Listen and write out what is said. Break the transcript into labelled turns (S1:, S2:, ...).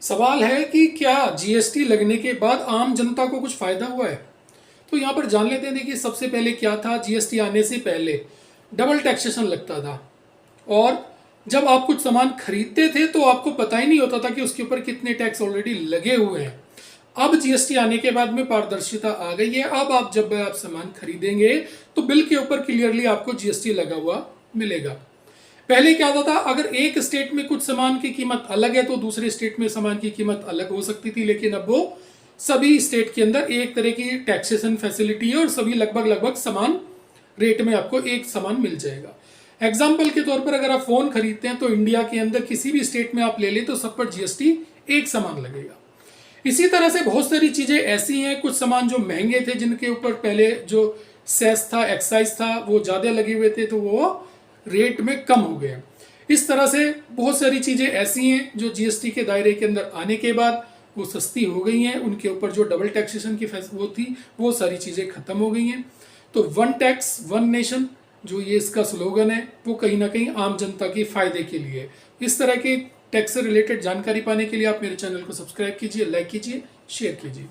S1: सवाल है कि क्या जीएसटी लगने के बाद आम जनता को कुछ फायदा हुआ है। तो यहाँ पर जान लेते हैं। देखिए, सबसे पहले क्या था, जीएसटी आने से पहले डबल टैक्सेशन लगता था और जब आप कुछ सामान खरीदते थे तो आपको पता ही नहीं होता था कि उसके ऊपर कितने टैक्स ऑलरेडी लगे हुए हैं। अब जीएसटी आने के बाद में पारदर्शिता आ गई है। अब आप जब आप सामान खरीदेंगे तो बिल के ऊपर क्लियरली आपको जीएसटी लगा हुआ मिलेगा। पहले क्या होता था, अगर एक स्टेट में कुछ सामान की कीमत अलग है तो दूसरे स्टेट में सामान की कीमत अलग हो सकती थी, लेकिन अब वो सभी स्टेट के अंदर एक तरह की टैक्सेशन फैसिलिटी है और सभी लगभग लगभग समान रेट में आपको एक सामान मिल जाएगा। एग्जाम्पल के तौर पर अगर आप फोन खरीदते हैं तो इंडिया के अंदर किसी भी स्टेट में आप ले लें तो सब पर जीएसटी एक समान लगेगा। इसी तरह से बहुत सारी चीजें ऐसी हैं, कुछ सामान जो महंगे थे जिनके ऊपर पहले जो सेस था, एक्साइज था, वो ज्यादा लगे हुए थे तो वो रेट में कम हो गए। इस तरह से बहुत सारी चीजें ऐसी हैं जो जीएसटी के दायरे के अंदर आने के बाद वो सस्ती हो गई हैं। उनके ऊपर जो डबल टैक्सेशन की वो थी वो सारी चीजें खत्म हो गई हैं। तो वन टैक्स वन नेशन जो ये इसका स्लोगन है वो कहीं ना कहीं आम जनता के फायदे के लिए। इस तरह के टैक्स से रिलेटेड जानकारी पाने के लिए आप मेरे चैनल को सब्सक्राइब कीजिए, लाइक कीजिए, शेयर कीजिए।